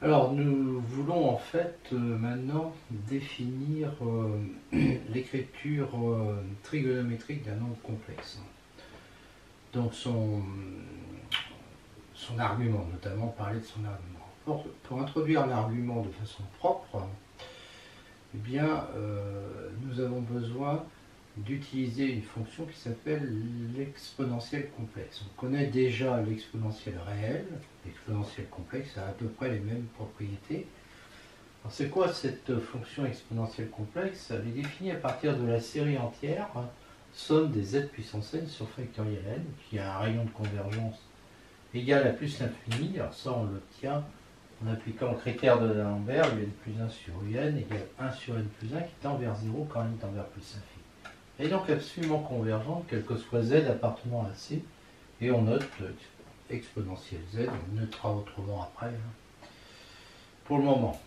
Alors, nous voulons en fait maintenant définir l'écriture trigonométrique d'un nombre complexe. Donc son argument, notamment parler de son argument. Pour introduire l'argument de façon propre, eh bien, nous avons besoin d'utiliser une fonction qui s'appelle l'exponentielle complexe. On connaît déjà l'exponentielle réelle, l'exponentielle complexe a à peu près les mêmes propriétés. Alors c'est quoi cette fonction exponentielle complexe? Elle est définie à partir de la série entière, somme des z puissance n sur factoriel n, qui a un rayon de convergence égal à plus l'infini. Alors ça on l'obtient en appliquant le critère de D'Alembert, un plus 1 sur un égale 1 sur n plus 1 qui tend vers 0 quand n tend vers plus infini. Et donc absolument convergente, quel que soit z appartenant à C, et on note exponentielle z, on notera autrement après, pour le moment.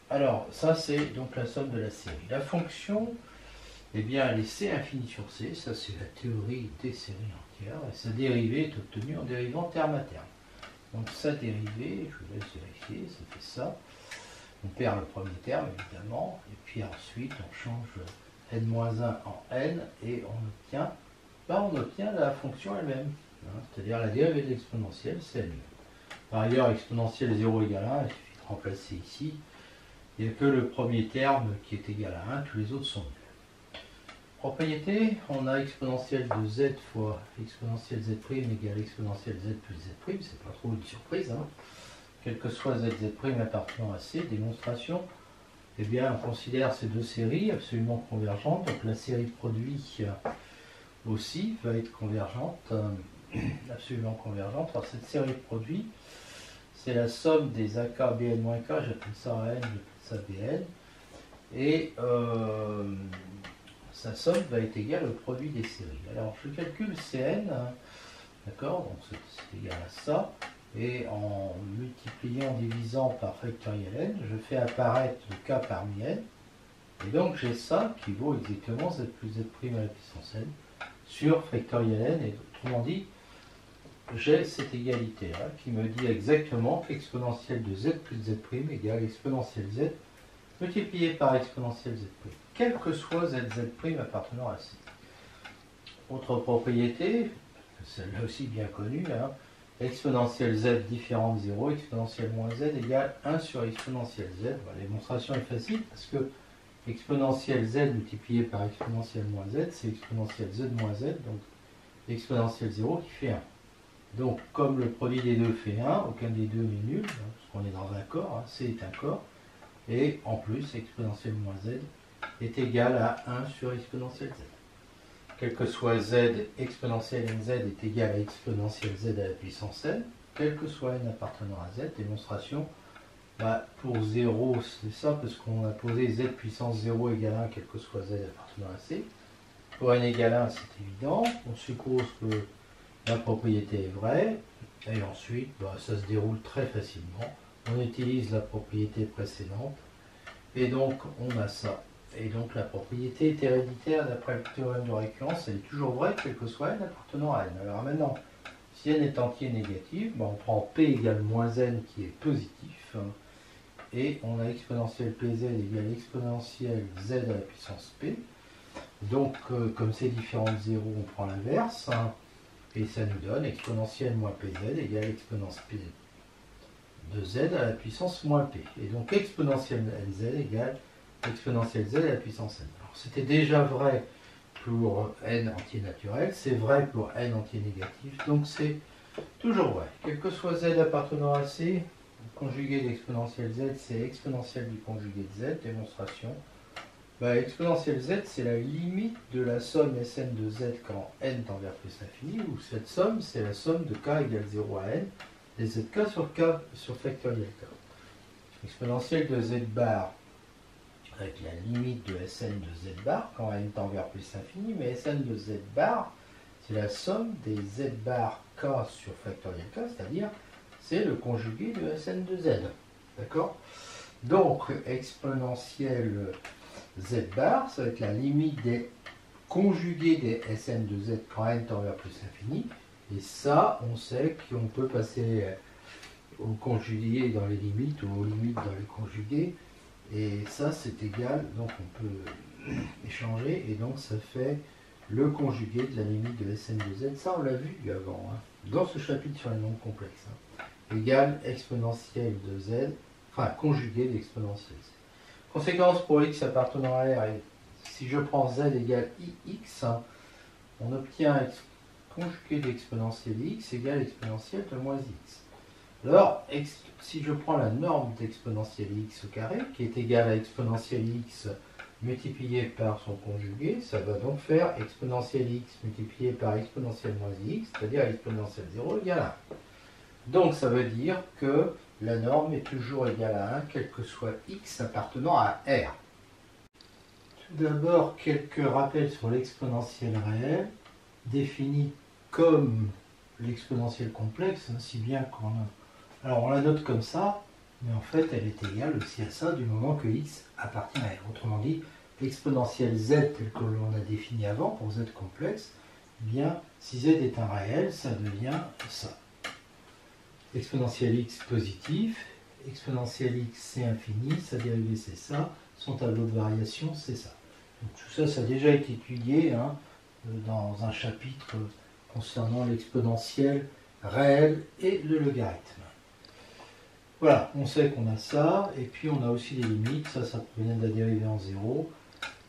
Alors, ça c'est donc la somme de la série. La fonction, eh bien, elle est C infini sur C, ça c'est la théorie des séries entières, et sa dérivée est obtenue en dérivant terme à terme. Donc sa dérivée, je vous laisse vérifier, ça fait ça. On perd le premier terme, évidemment, et puis ensuite on change n-1 en n, et on obtient la fonction elle-même, c'est-à-dire la dérivée de l'exponentielle, c'est elle-même. Par ailleurs, exponentielle 0 égale 1, il suffit de remplacer ici, il n'y a que le premier terme qui est égal à 1, tous les autres sont nuls. Propriété, on a exponentielle de z fois exponentielle z' égale exponentielle z plus z', c'est pas trop une surprise, quel que soit z appartenant à C. Démonstration, eh bien, on considère ces deux séries absolument convergentes. Donc la série produit aussi va être convergente, absolument convergente. Alors cette série de produits, c'est la somme des AK Bn-K, j'appelle ça AN, j'appelle ça Bn. Et sa somme va être égale au produit des séries. Alors je calcule Cn, d'accord, donc c'est égal à ça. Et en multipliant, en divisant par factoriel n, je fais apparaître le k parmi n. Et donc j'ai ça qui vaut exactement z plus z' à la puissance n sur factoriel n. Et autrement dit, j'ai cette égalité-là qui me dit exactement qu'exponentielle de z plus z' égale exponentielle z multiplié par exponentielle z', quel que soit z appartenant à C. Autre propriété, celle-là aussi bien connue, exponentielle z différente de 0, exponentielle moins z égale 1 sur exponentielle z. La démonstration est facile parce que exponentielle z multiplié par exponentielle moins z, c'est exponentielle z moins z, donc exponentielle 0 qui fait 1. Donc comme le produit des deux fait 1, aucun des deux n'est nul, parce qu'on est dans un corps, C est un corps, et en plus exponentielle moins z est égal à 1 sur exponentielle z. Quel que soit z, exponentielle nz est égal à exponentielle z à la puissance n, quel que soit n appartenant à z. Démonstration, pour 0, c'est ça, parce qu'on a posé z puissance 0 égale 1, quel que soit z appartenant à C. Pour n égale 1, c'est évident, on suppose que la propriété est vraie, et ensuite, ça se déroule très facilement. On utilise la propriété précédente, et donc on a ça. Et donc la propriété est héréditaire d'après le théorème de récurrence, elle est toujours vraie, quel que soit n appartenant à n. Alors maintenant, si n est entier négatif, on prend p égale moins n qui est positif, et on a exponentielle pz égale exponentielle z à la puissance p. Donc comme c'est différent de 0, on prend l'inverse, et ça nous donne exponentielle moins pz égale exponentielle p de z à la puissance moins p. Et donc exponentielle nz égale exponentielle z à la puissance n. Alors c'était déjà vrai pour n entier naturel, c'est vrai pour n entier négatif, donc c'est toujours vrai. Quel que soit z appartenant à C, le conjugué d'exponentielle z, c'est exponentielle du conjugué de z, démonstration. Exponentielle z, c'est la limite de la somme Sn de z quand n tend vers plus l'infini, où cette somme, c'est la somme de k égale 0 à n, des zk sur factoriel k. Exponentielle de z bar, avec la limite de Sn de z bar, quand n tend vers plus l'infini, mais Sn de z bar, c'est la somme des z bar k sur factoriel k, c'est-à-dire c'est le conjugué de Sn de z. D'accord? Donc, exponentielle z bar, ça va être la limite des conjugués des Sn de z quand n tend vers plus l'infini, et ça, on sait qu'on peut passer au conjugué dans les limites ou aux limites dans les conjugués. Et ça, c'est égal, donc on peut échanger, et donc ça fait le conjugué de la limite de Sn de z. Ça, on l'a vu avant, hein, dans ce chapitre sur les nombres complexes. Hein, égal exponentielle de z, enfin conjugué d'exponentielle z. Conséquence pour x appartenant à R, et si je prends z égale ix, hein, on obtient conjugué d'exponentielle x égale exponentielle de moins x. Alors, si je prends la norme d'exponentielle x au carré, qui est égale à exponentielle x multiplié par son conjugué, ça va donc faire exponentielle x multiplié par exponentielle moins x, c'est-à-dire exponentielle 0 égale 1. Donc ça veut dire que la norme est toujours égale à 1, quel que soit x appartenant à R. Tout d'abord, quelques rappels sur l'exponentielle réelle, définie comme l'exponentielle complexe, si bien qu'on a... Alors on la note comme ça, mais en fait elle est égale aussi à ça du moment que x appartient à R. Autrement dit, l'exponentielle z telle que l'on a défini avant pour z complexe, eh bien si z est un réel, ça devient ça. Exponentielle x positif, exponentielle x c'est infini, sa dérivée c'est ça, son tableau de variation c'est ça. Donc, tout ça, ça a déjà été étudié hein, dans un chapitre concernant l'exponentielle réelle et le logarithme. Voilà, on sait qu'on a ça, et puis on a aussi des limites, ça provient de la dérivée en 0.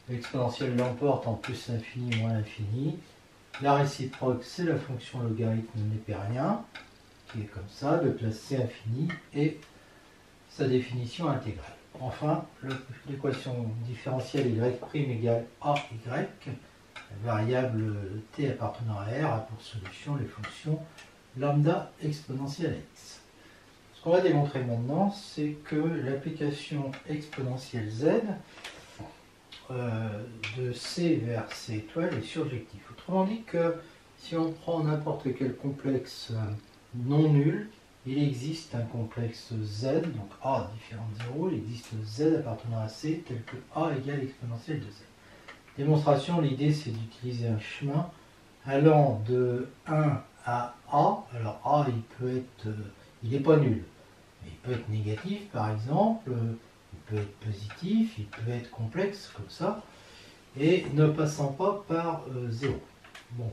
L'exponentielle l'emporte en plus l'infini moins l'infini. La réciproque, c'est la fonction logarithme népérien, qui est comme ça, de classe c infini, et sa définition intégrale. Enfin, l'équation différentielle y' égale ay, la variable t appartenant à R a pour solution les fonctions lambda exponentielle x. Ce qu'on va démontrer maintenant, c'est que l'application exponentielle z de c vers c étoile est surjective. Autrement dit que si on prend n'importe quel complexe non nul, il existe un complexe z, donc a différent de 0, il existe z appartenant à c tel que a égale exponentielle de z. Démonstration, l'idée c'est d'utiliser un chemin allant de 1 à a. Alors a, il n'est pas nul. Il peut être négatif par exemple, il peut être positif, il peut être complexe comme ça, et ne passant pas par 0. Bon,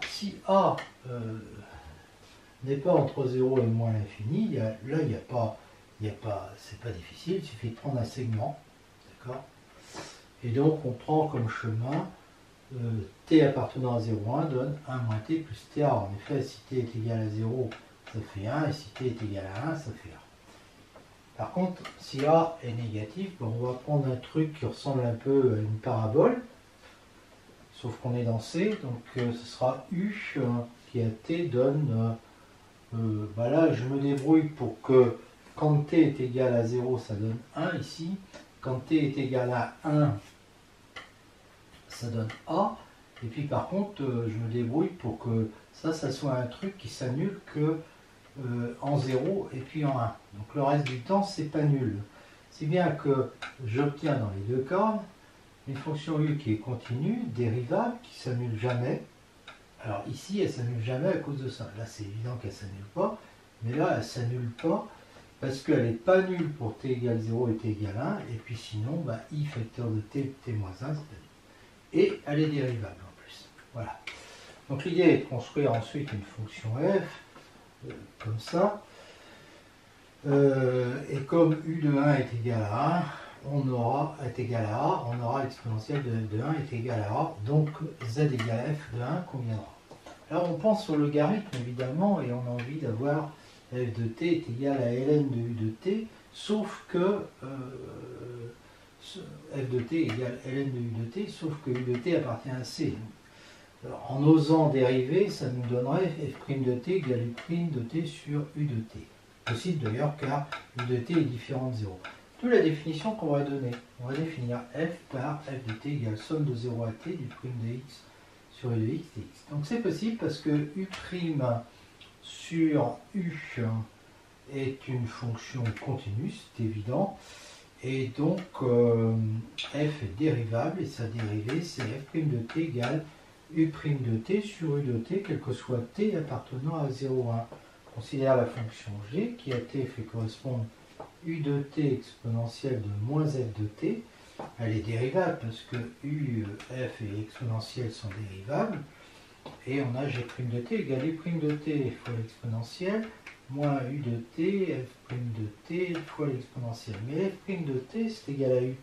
si a n'est pas entre 0 et moins l'infini, là c'est pas difficile, il suffit de prendre un segment, d'accord? Et donc on prend comme chemin t appartenant à 0,1 donne 1 moins t plus ta. En effet, si t est égal à 0, ça fait 1, et si t est égal à 1, ça fait 1. Par contre, si a est négatif, on va prendre un truc qui ressemble un peu à une parabole, sauf qu'on est dans C, donc ce sera u qui à t donne... là, je me débrouille pour que quand t est égal à 0, ça donne 1 ici. Quand t est égal à 1, ça donne a. Et puis par contre, je me débrouille pour que ça soit un truc qui s'annule que en 0 et puis en 1. Donc le reste du temps, c'est pas nul. Si bien que j'obtiens dans les deux cas une fonction u qui est continue, dérivable, qui s'annule jamais. Alors ici, elle ne s'annule jamais à cause de ça. Là, c'est évident qu'elle ne s'annule pas, mais là, elle ne s'annule pas parce qu'elle n'est pas nulle pour t égale 0 et t égale 1, et puis sinon, i facteur de t, t moins 1, c'est-à-dire. Et elle est dérivable en plus. Voilà. Donc l'idée est de construire ensuite une fonction f, comme ça, et comme u de 1 est égal à 1, on aura l'exponentielle de f de 1 est égal à a, donc z égale à f de 1 conviendra. Alors on pense au logarithme évidemment, et on a envie d'avoir f de t est égal à ln de u de t, sauf que f de t égale ln de u de t, sauf que u de t appartient à c. Alors, en osant dériver, ça nous donnerait f' de t égale u' de t sur u de t. Possible d'ailleurs car u de t est différent de 0. D'où la définition qu'on va donner. On va définir f par f de t égale somme de 0 à t du prime de x sur u de x dx. Donc c'est possible parce que u' sur u est une fonction continue, c'est évident. Et donc f est dérivable et sa dérivée c'est f' de t égale u' de t sur u de t, quel que soit t appartenant à 0,1. considère la fonction g qui à t fait correspondre u de t exponentielle de moins f de t. Elle est dérivable parce que u, f et exponentielle sont dérivables. Et on a g' de t égale u' de t fois l'exponentielle moins u de t, f' de t fois l'exponentielle. Mais f' de t, c'est égal à u'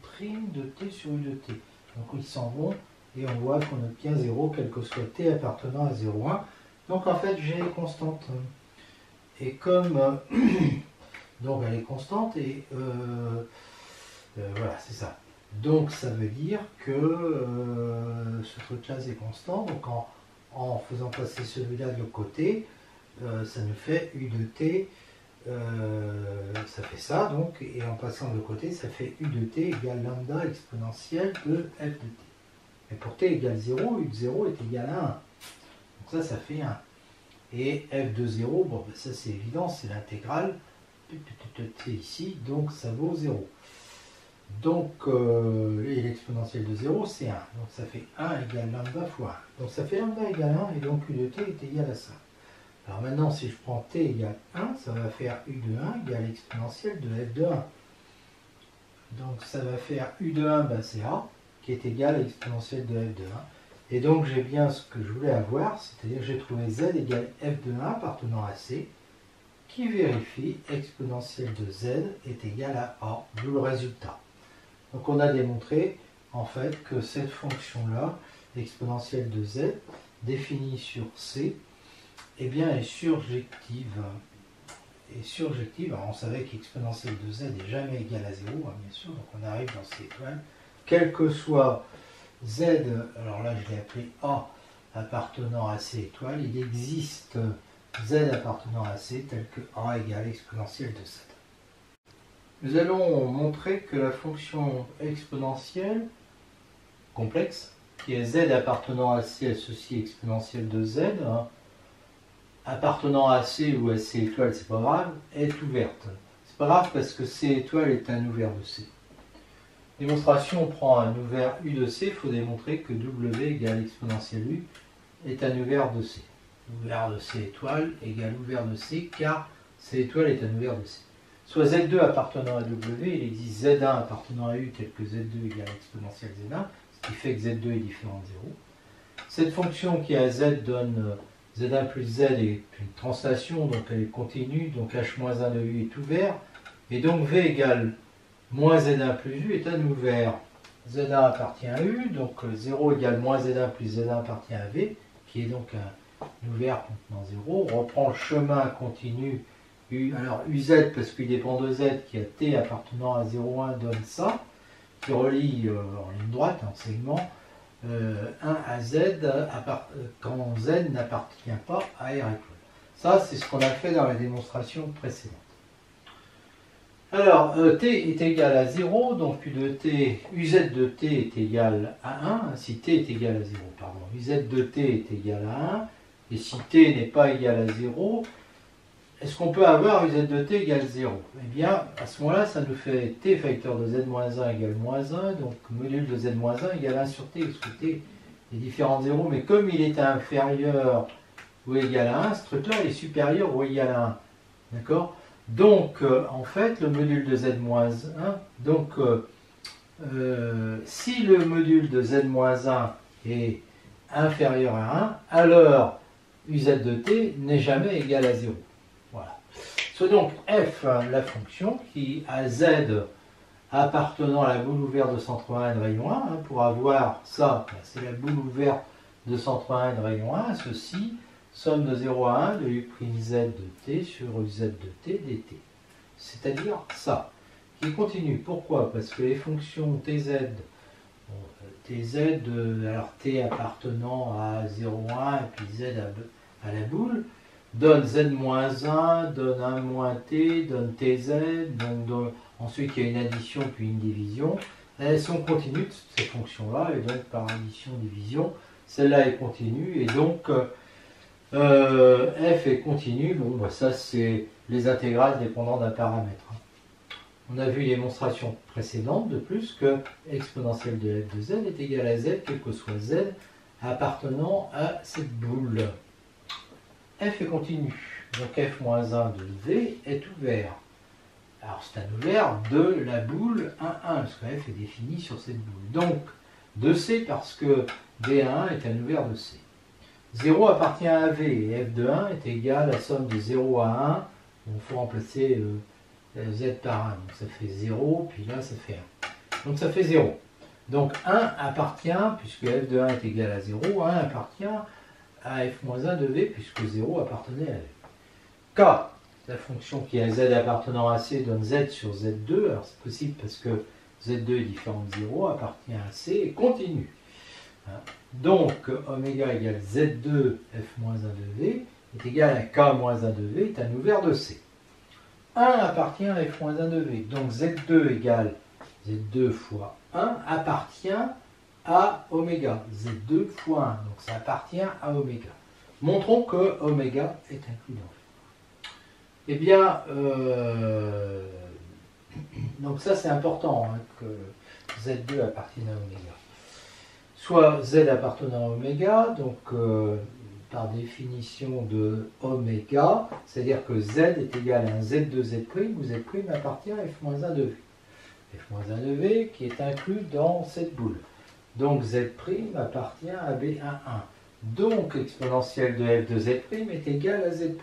de t sur u de t. Donc ils s'en vont et on voit qu'on obtient 0, quel que soit t appartenant à 0,1. Donc en fait, g est constante. Et comme... donc elle est constante et... voilà, c'est ça. Donc ça veut dire que ce truc-là, c'est constant. Donc en faisant passer celui-là de l'autre côté, ça nous fait u de t, ça fait ça, donc, et en passant de l'autre côté, ça fait u de t égale lambda exponentielle de f de t. Et pour t égale 0, u de 0 est égal à 1. Donc ça fait 1. Et f de 0, bon, ben ça c'est évident, c'est l'intégrale de t ici, donc ça vaut 0. Donc, et l'exponentielle de 0, c'est 1. Donc ça fait 1 égale lambda fois 1. Donc ça fait lambda égale 1, et donc u de t est égal à ça. Alors maintenant, si je prends t égale 1, ça va faire u de 1 égale l'exponentielle de f de 1. Donc ça va faire u de 1, ben c'est a, qui est égal à l'exponentielle de f de 1. Et donc j'ai bien ce que je voulais avoir, c'est-à-dire j'ai trouvé z égale f de 1 appartenant à c, qui vérifie exponentielle de z est égal à a, d'où le résultat. Donc on a démontré en fait que cette fonction-là, exponentielle de z, définie sur c, eh bien, est surjective. Alors on savait qu'exponentielle de z n'est jamais égale à 0, hein, bien sûr, donc on arrive dans C étoile. Quel que soit z, alors là je l'ai appelé A appartenant à C étoile, il existe z appartenant à C tel que A égale exponentielle de z. Nous allons montrer que la fonction exponentielle complexe, qui est z appartenant à C associé exponentielle de z, hein, appartenant à C ou à C étoile, c'est pas grave, est ouverte. C'est pas grave parce que C étoile est un ouvert de C. Démonstration, on prend un ouvert U de C, il faut démontrer que W égale exponentielle U est un ouvert de C. Ouvert de C étoile égale ouvert de C, car C étoile est un ouvert de C. Soit Z2 appartenant à W, il existe Z1 appartenant à U tel que Z2 égale exponentielle Z1, ce qui fait que Z2 est différent de 0. Cette fonction qui à Z donne Z1 plus Z est une translation, donc elle est continue, donc H-1 de U est ouvert, et donc V égale moins Z1 plus U est un ouvert. Z1 appartient à U, donc 0 égale moins Z1 plus Z1 appartient à V, qui est donc un ouvert contenant 0. On reprend le chemin continu U, alors UZ parce qu'il dépend de Z, qui a T appartenant à 0,1 donne ça, qui relie en ligne droite, en segment, 1 à Z quand Z n'appartient pas à R étoile. Ça, c'est ce qu'on a fait dans la démonstration précédente. Alors, T est égal à 0, donc U de T, UZ de T est égal à 1, si T est égal à 0, pardon, UZ de T est égal à 1, et si T n'est pas égal à 0, est-ce qu'on peut avoir UZ de T égale 0? Eh bien, à ce moment-là, ça nous fait T facteur de Z-1 égale moins 1, donc module de Z-1 égale 1 sur T, parce que T est différent de 0, mais comme il est inférieur ou égal à 1, ce truc-là est supérieur ou égal à 1. D'accord? Donc, en fait, le module de Z-1, donc, si le module de Z-1 est inférieur à 1, alors UZ de T n'est jamais égal à 0. Voilà. Soit donc f, la fonction, qui a z appartenant à la boule ouverte de centre 1 de rayon 1, hein, pour avoir ça, c'est la boule ouverte de centre 1 de rayon 1, ceci, somme de 0 à 1 de u'z de t sur uz de t dt. C'est-à-dire ça, qui continue. Pourquoi? Parce que les fonctions tz, alors t appartenant à 0,1 et puis z à la boule, donne z-1, donne 1 moins t, donne tz, donc ensuite il y a une addition puis une division. Elles sont continues, ces fonctions-là, et donc par addition-division, celle-là est continue, et donc f est continue. Bon, bah, ça c'est les intégrales dépendant d'un paramètre. On a vu les démonstrations précédentes de plus que exponentielle de f de z est égale à z, quel que soit z appartenant à cette boule. F est continue. Donc f-1 de V est ouvert. Alors c'est un ouvert de la boule 1, 1, parce que f est défini sur cette boule. Donc de C parce que D1 est un ouvert de C. 0 appartient à V et f de 1 est égal à la somme de 0 à 1. Il faut remplacer Z par 1. Donc ça fait 0, puis là ça fait 1. Donc ça fait 0. Donc 1 appartient, puisque f de 1 est égal à 0, 1 appartient à f-1 de V, puisque 0 appartenait à V. K, la fonction qui a Z appartenant à C donne Z sur Z2. Alors c'est possible parce que Z2 est différent de 0, appartient à C et continue. Donc oméga égale Z2 f-1 de V est égal à K-1 de V est un ouvert de C. 1 appartient à f-1 de V. Donc Z2 égale Z2 fois 1 appartient à oméga. Z2 fois 1. Donc ça appartient à oméga. Montrons que oméga est inclus dans V. Eh bien, donc ça c'est important, que Z2 appartienne à oméga. Soit Z appartenant à oméga, donc par définition de oméga, c'est-à-dire que Z est égal à un Z de Z', où Z' appartient à f-1 de V. f-1 de V qui est inclus dans cette boule. Donc Z' appartient à B11. Donc exponentielle de f de Z' est égal à Z'.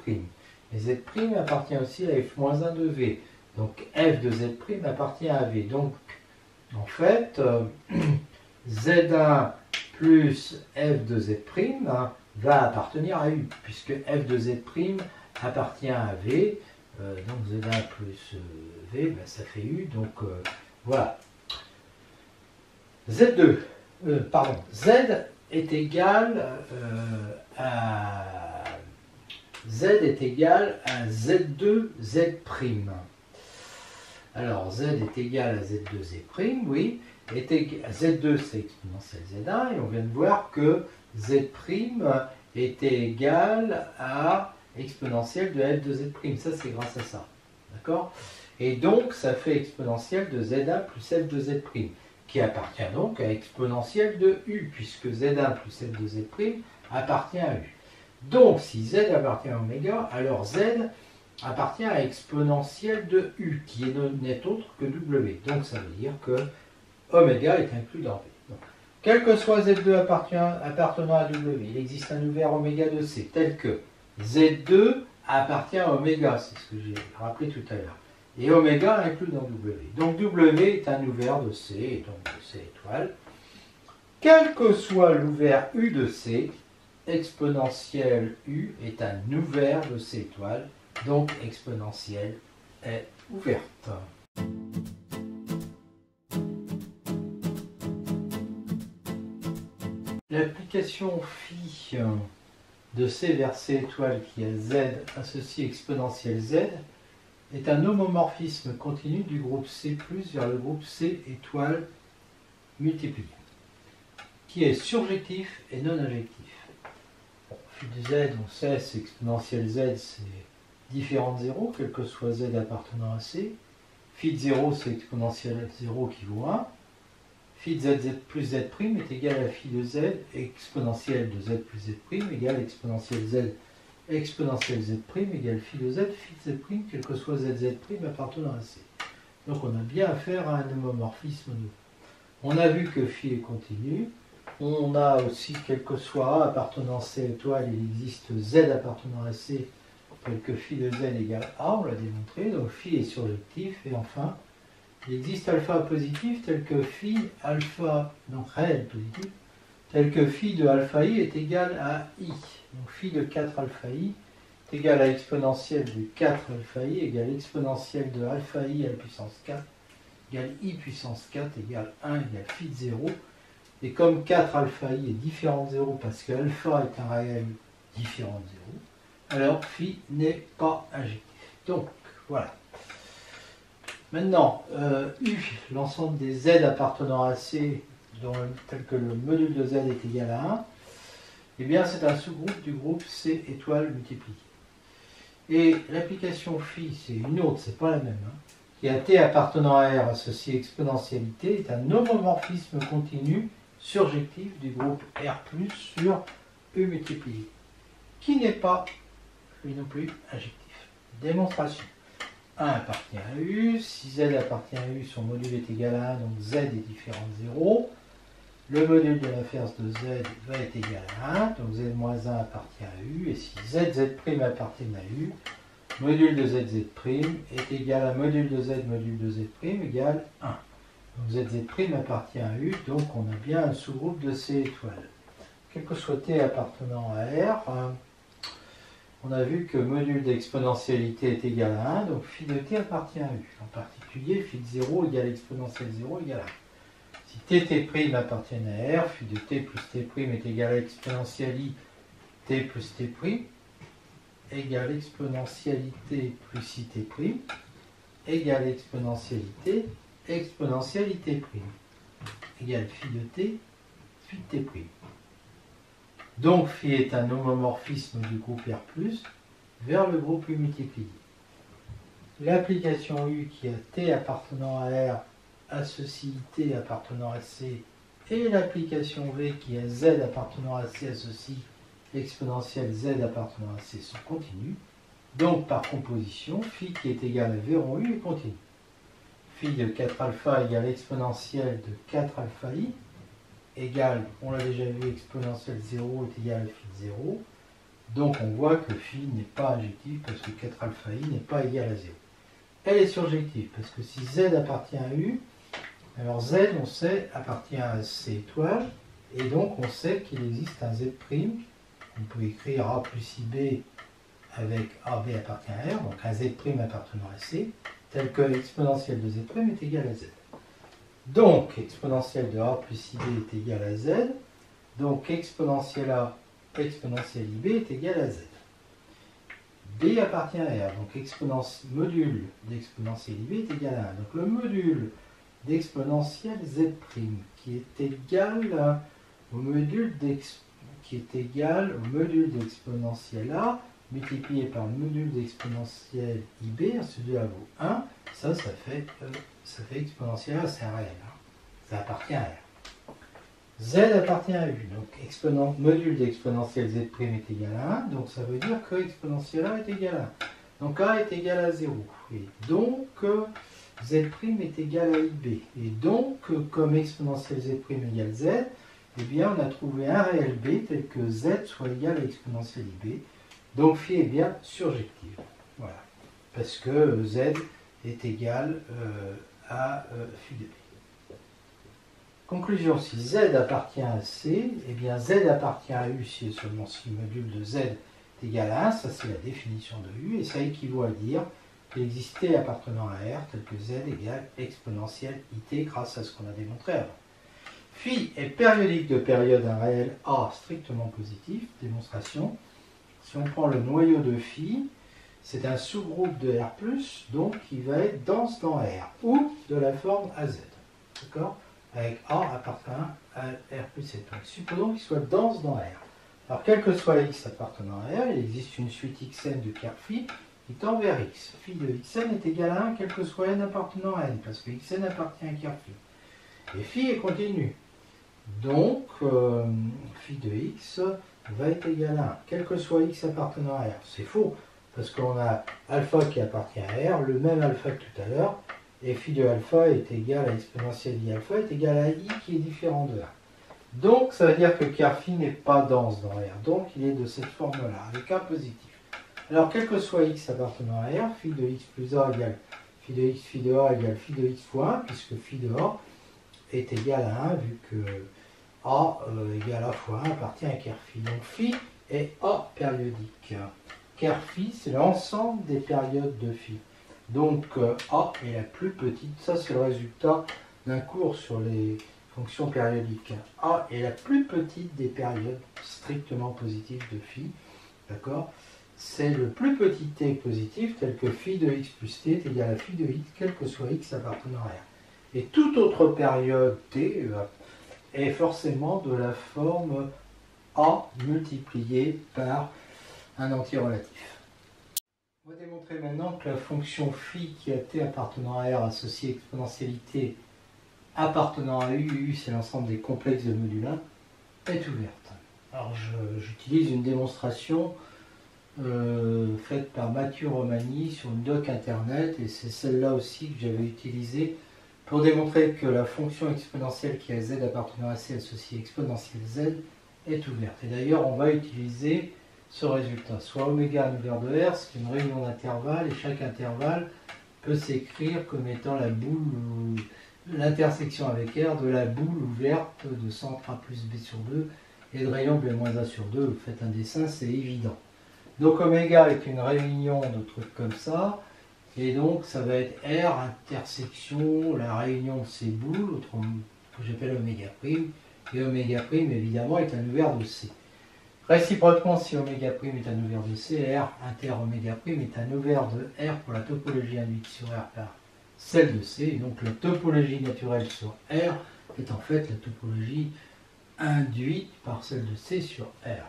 Et Z' appartient aussi à f-1 de V. Donc f de Z' appartient à V. Donc en fait, Z1 plus f de Z' va appartenir à U, puisque f de Z' appartient à V. Donc Z1 plus V, ben, ça fait U. Donc voilà. Z2, Z est égal à Z2 Z'. Alors Z est égal à Z2 Z', oui. Z2 c'est exponentielle Z1 et on vient de voir que Z' était égal à exponentielle de f de Z'. Ça c'est grâce à ça. D'accord? Et donc ça fait exponentielle de Z1 plus f de Z', qui appartient donc à exponentielle de U, puisque Z1 plus f de Z' appartient à U. Donc si Z appartient à oméga, alors Z appartient à exponentielle de U, qui n'est autre que W. Donc ça veut dire que oméga est inclus dans V. Donc, quel que soit Z2 appartenant à W, il existe un ouvert oméga de C, tel que Z2 appartient à oméga, c'est ce que j'ai rappelé tout à l'heure. Et oméga inclus dans W. Donc W est un ouvert de C, et donc de C étoile. Quel que soit l'ouvert U de C, exponentielle U est un ouvert de C étoile, donc exponentielle est ouverte. L'application phi de C vers C étoile qui a Z associé exponentielle Z est un homomorphisme continu du groupe C+ vers le groupe C étoile multiplié, qui est surjectif et non injectif. Bon, phi de Z, on sait, c'est exponentielle Z, c'est différent de 0, quel que soit Z appartenant à C. Phi de 0, c'est exponentielle 0 qui vaut 1. Phi de Z plus Z' est égal à phi de Z exponentielle de Z plus Z' égale exponentielle Z exponentielle Z' égale phi de Z, quel que soit Z' appartenant à C. Donc on a bien affaire à un homomorphisme nouveau. On a vu que phi est continu. On a aussi, quel que soit A appartenant à C étoile, il existe Z appartenant à C, tel que phi de Z égale A, on l'a démontré. Donc phi est surjectif. Et enfin, il existe alpha positif tel que phi alpha, donc réel positif, tel que phi de alpha i est égal à i. Donc phi de 4 alpha i est égal à exponentielle de 4 alpha i égale exponentielle de alpha i à la puissance 4 égale i puissance 4 égale 1 égale phi de 0. Et comme 4 alpha i est différent de 0 parce que alpha est un réel différent de 0, alors phi n'est pas injectif. Donc voilà. Maintenant, U, l'ensemble des Z appartenant à C, tel que le module de Z est égal à 1, eh bien c'est un sous-groupe du groupe C étoile multiplié. Et l'application phi, c'est une autre, c'est pas la même, qui a T appartenant à R associé exponentialité, est un homomorphisme continu surjectif du groupe R+ sur U multiplié, qui n'est pas lui non plus injectif. Démonstration. 1 appartient à U, si Z appartient à U, son module est égal à 1, donc Z est différent de 0. Le module de l'inverse de Z va être égal à 1, donc Z-1 appartient à U, et si Z appartient à U, module de ZZ' est égal à module de Z égale 1. Donc ZZ' appartient à U, donc on a bien un sous-groupe de C étoiles. Quel que soit T appartenant à R, on a vu que module d'exponentialité est égal à 1, donc phi de T appartient à U. En particulier, phi de 0 égale exponentielle 0 égale 1. Si T' appartient à R, phi de T plus T' est égal à exponentielle I, T plus T' égale exponentialité plus IT' égale exponentialité exponentialité' égale phi de T, phi de T'. Donc phi est un homomorphisme du groupe R+, vers le groupe U multiplié. L'application U qui a T appartenant à R associe T appartenant à C, et l'application V qui a Z appartenant à C associe exponentielle Z appartenant à C sont continues. Donc par composition, phi qui est égal à V rond U est continu. Phi de 4 alpha égale exponentielle de 4 alpha I égale, on l'a déjà vu, exponentielle 0 est égal à phi de 0. Donc on voit que phi n'est pas injectif parce que 4 alpha I n'est pas égal à 0. Elle est surjective parce que si Z appartient à U, alors Z, on sait, appartient à C étoile, et donc on sait qu'il existe un Z'. On peut écrire A plus IB avec AB appartient à R, donc un Z' appartenant à C, tel que l'exponentielle de Z' est égale à Z. Donc, exponentielle de A plus IB est égale à Z, donc exponentielle A, exponentielle IB est égale à Z. B appartient à R, donc module d'exponentielle IB est égal à 1. Donc le module d'exponentielle Z' qui est égal au module d'exponentielle A multiplié par le module d'exponentielle IB, celui-là vaut 1, ça fait exponentielle A, c'est un réel, hein. Ça appartient à R. Z appartient à U, donc module d'exponentielle Z' est égal à 1, donc ça veut dire que exponentielle A est égal à 1. Donc A est égal à 0, et donc Z' est égal à IB. Et donc, comme exponentielle Z' égale Z, eh bien on a trouvé un réel B tel que Z soit égal à exponentielle IB. Donc phi est bien surjective. Voilà. Parce que Z est égal à phi de B. Conclusion, si Z appartient à C, eh bien Z appartient à U si et seulement si le module de Z est égal à 1, ça c'est la définition de U, et ça équivaut à dire qu'il existe T appartenant à R, tel que Z égale exponentielle IT grâce à ce qu'on a démontré avant. Phi est périodique de période un réel A strictement positif, démonstration. Si on prend le noyau de phi, c'est un sous-groupe de R+, donc il va être dense dans R, ou de la forme AZ. D'accord ? Avec A appartenant à R+, et donc supposons qu'il soit dense dans R. Alors, quel que soit X appartenant à R, il existe une suite Xn de ker phi qui tend vers X. Phi de Xn est égal à 1, quel que soit N appartenant à N, parce que Xn appartient à ker phi. Et phi est continu. Donc, phi de X va être égal à 1, quel que soit X appartenant à R. C'est faux, parce qu'on a alpha qui appartient à R, le même alpha que tout à l'heure, et phi de alpha est égal à exponentielle I alpha est égal à I qui est différent de 1. Donc, ça veut dire que ker phi n'est pas dense dans R, donc il est de cette forme-là, avec un positif. Alors, quel que soit X appartenant à R, phi de X plus A égale phi de X, phi de A égale phi de X fois 1, puisque phi de A est égal à 1, vu que A égale A fois 1 appartient à ker phi. Donc, phi est A périodique. Ker phi, c'est l'ensemble des périodes de phi. Donc, A est la plus petite. Ça, c'est le résultat d'un cours sur les fonctions périodiques. A est la plus petite des périodes strictement positives de phi. D'accord ? C'est le plus petit t positif, tel que phi de x plus t est égal à phi de x, quel que soit x appartenant à R. Et toute autre période t est forcément de la forme A multiplié par un entier relatif. On va démontrer maintenant que la fonction phi qui a t appartenant à R associée à exponentialité appartenant à U c'est l'ensemble des complexes de module 1, est ouverte. Alors j'utilise une démonstration faite par Mathieu Romani sur une doc internet, et c'est celle-là aussi que j'avais utilisée pour démontrer que la fonction exponentielle qui a z appartenant à c associée exponentielle z est ouverte. Et d'ailleurs, on va utiliser ce résultat, soit oméga un ouvert de R, c'est une réunion d'intervalles, et chaque intervalle peut s'écrire comme étant la boule, l'intersection avec R de la boule ouverte de centre A plus B sur 2 et de rayon B-A sur 2. Vous faites un dessin, c'est évident. Donc oméga est une réunion de trucs comme ça, et donc ça va être R intersection, la réunion de ces boules, que j'appelle oméga prime, et oméga prime évidemment est un ouvert de C. Réciproquement, si oméga prime est un ouvert de C, R inter oméga prime est un ouvert de R pour la topologie induite sur R par celle de C, et donc la topologie naturelle sur R est en fait la topologie induite par celle de C sur R.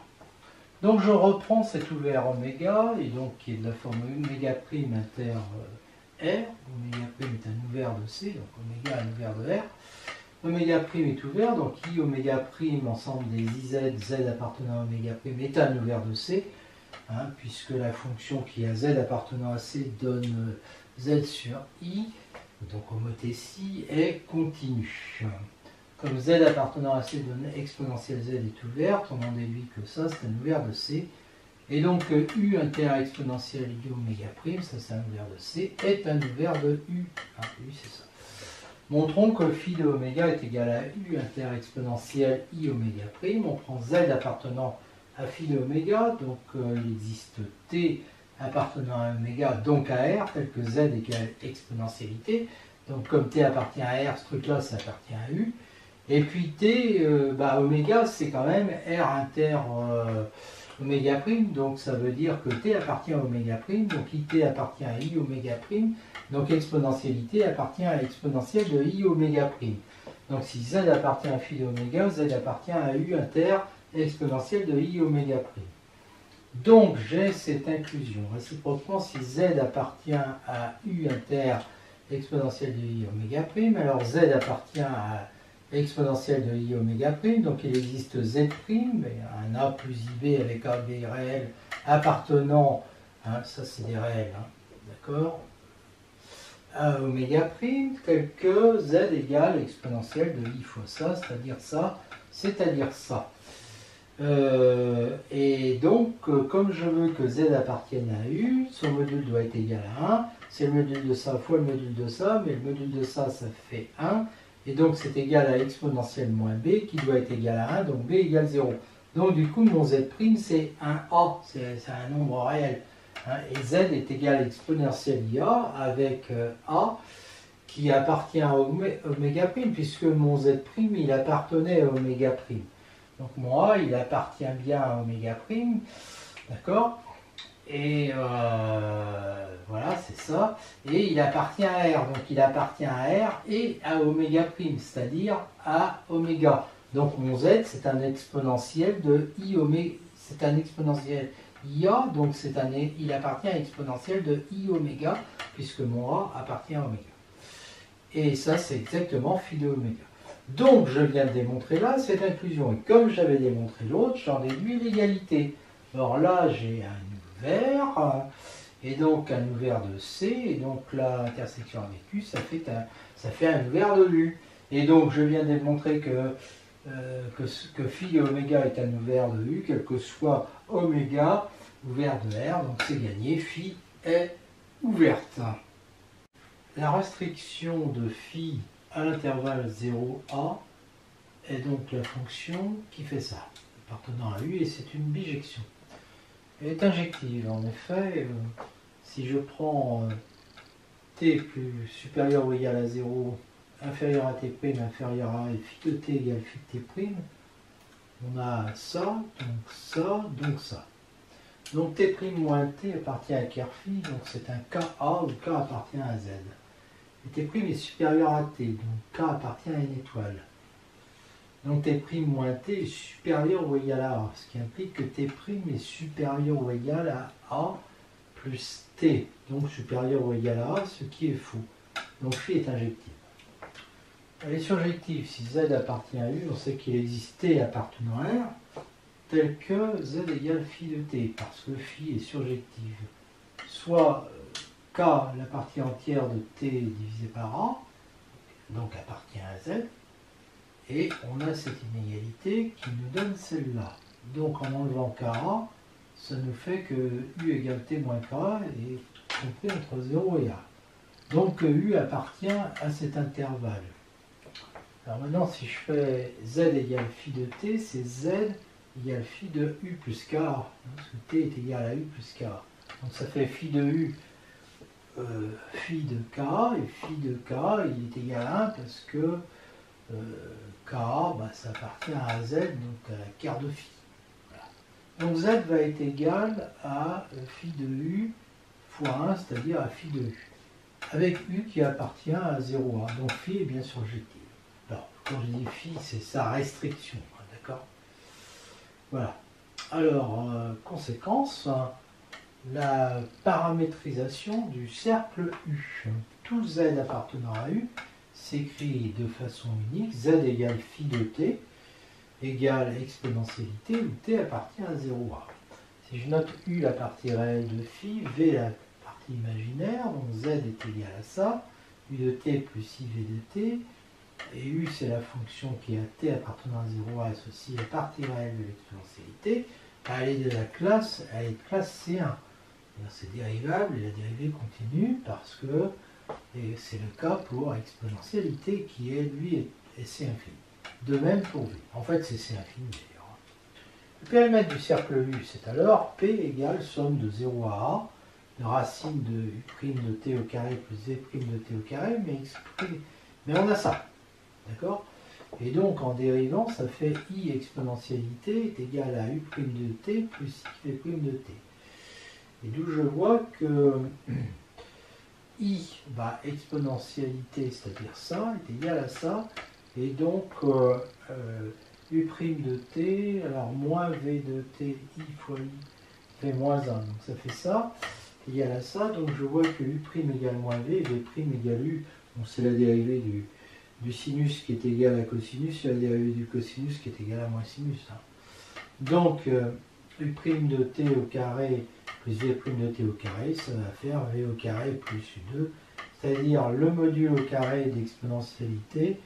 Donc je reprends cet ouvert oméga, et donc qui est de la forme oméga prime inter R. Oméga prime est un ouvert de C, donc oméga un ouvert de R. Oméga prime est ouvert, donc I oméga prime, ensemble des IZ, Z appartenant à oméga prime, est un ouvert de C, puisque la fonction qui a Z appartenant à C donne Z sur I, donc homothétie est continue. Comme Z appartenant à C donne exponentielle Z est ouverte, on en déduit que ça c'est un ouvert de C. Et donc U inter exponentielle I oméga prime, ça c'est un ouvert de C, est un ouvert de U. U c'est ça. Montrons que phi de oméga est égal à U inter exponentielle I oméga prime. On prend Z appartenant à phi de oméga, donc il existe T appartenant à oméga, donc à R, tel que Z égale exponentialité. Donc comme T appartient à R, ce truc-là, ça appartient à U. Et puis T, oméga, c'est quand même R inter oméga prime, donc ça veut dire que T appartient à oméga prime, donc IT appartient à I oméga prime, donc exponentialité appartient à l'exponentielle de I oméga prime. Donc si Z appartient à phi de oméga, Z appartient à U inter exponentielle de I oméga prime. Donc j'ai cette inclusion. Réciproquement, si Z appartient à U inter exponentielle de I oméga prime, alors Z appartient à exponentielle de I oméga prime, donc il existe Z prime, un A plus IB avec AB réel appartenant, ça c'est des réels, d'accord, à oméga prime, tel que Z égale exponentielle de I fois ça, c'est-à-dire ça, c'est-à-dire ça. Et donc, comme je veux que Z appartienne à U, son module doit être égal à 1, c'est le module de ça fois le module de ça, mais le module de ça, ça fait 1, et donc c'est égal à exponentielle moins B, qui doit être égal à 1, donc B égale 0. Donc du coup, mon Z' c'est un A, c'est un nombre réel. Et Z est égal à exponentielle IA avec A, qui appartient à oméga prime, puisque mon Z' il appartenait à oméga prime. Donc mon A, il appartient bien à oméga prime, d'accord? Et voilà, c'est ça. Et il appartient à R, donc il appartient à R et à oméga prime, c'est-à-dire à oméga. Donc mon Z, c'est un exponentiel de I oméga, c'est un exponentiel IA, donc il appartient à exponentielle de I oméga, puisque mon A appartient à oméga. Et ça, c'est exactement phi de oméga. Donc, je viens de démontrer là cette inclusion. Et comme j'avais démontré l'autre, j'en déduis l'égalité. Alors là, j'ai un ouvert, et donc un ouvert de C, et donc l'intersection avec U, ça fait un ouvert de U. Et donc, je viens de démontrer que phi de oméga est un ouvert de U, quel que soit oméga, ouvert de R, donc c'est gagné, phi est ouverte. La restriction de phi à l'intervalle 0a est donc la fonction qui fait ça, appartenant à U, et c'est une bijection. Elle est injective, en effet. Si je prends t plus supérieur ou égal à 0, inférieur à t', inférieur à et phi de t égale phi de t', on a ça, donc ça, donc ça. Donc t' moins t appartient à Kerphi, donc c'est un Ka, où K appartient à Z. Et t' est supérieur à t, donc K appartient à une étoile. Donc t' moins t est supérieur ou égal à A, ce qui implique que t' est supérieur ou égal à A plus t, donc supérieur ou égal à A, ce qui est faux. Donc phi est injective. Elle est surjective. Si Z appartient à U, on sait qu'il existe T appartenant à R. tel que z égale phi de t, parce que phi est surjective. Soit k, la partie entière de t divisé par a, donc appartient à z, et on a cette inégalité qui nous donne celle-là. Donc en enlevant ka, ça nous fait que u égale t moins k est compris entre 0 et a. Donc u appartient à cet intervalle. Alors maintenant, si je fais z égale phi de t, c'est z égale phi de u plus k, parce que t est égal à u plus k. Donc ça fait phi de u, phi de k, et phi de k, il est égal à 1 parce que k, bah, ça appartient à z, donc à la quart de phi. Voilà. Donc z va être égal à phi de u fois 1, c'est-à-dire à phi de u, avec u qui appartient à 0,a. Donc phi est bien surjective. Alors, quand je dis phi, c'est sa restriction, d'accord? Voilà. Alors, conséquence, la paramétrisation du cercle U. Tout z appartenant à U s'écrit de façon unique, z égale phi de t égale exponentialité où t appartient à 0,a. Si je note U la partie réelle de phi, V la partie imaginaire, donc z est égal à ça, U de t plus IV de t, et U c'est la fonction qui a t appartenant à 0,a associée à la partie réelle de l'exponentialité, elle est de classe C1. C'est dérivable et la dérivée continue parce que c'est le cas pour exponentialité qui est lui est C infini. De même pour V. En fait c'est C infini d'ailleurs. Le périmètre du cercle U c'est alors P égale somme de 0 à A, de racine de U' de t au carré plus V' de t au carré, mais on a ça. D'accord? Et donc en dérivant ça fait I exponentialité est égal à U' de t plus IV' de t. Et d'où je vois que I, bah, exponentialité, c'est-à-dire ça, est égal à ça, et donc U' de t, alors moins V de t, I fois I, fait moins 1, donc ça fait ça, égal à ça, donc je vois que U' égale moins V, et V' égale U, donc c'est la dérivée du sinus qui est égal à cosinus, et la dérivée du cosinus qui est égal à moins sinus. Hein. Donc, U' de t au carré plus V' de t au carré, ça va faire V au carré plus U2, c'est-à-dire le module au carré d'exponentialité,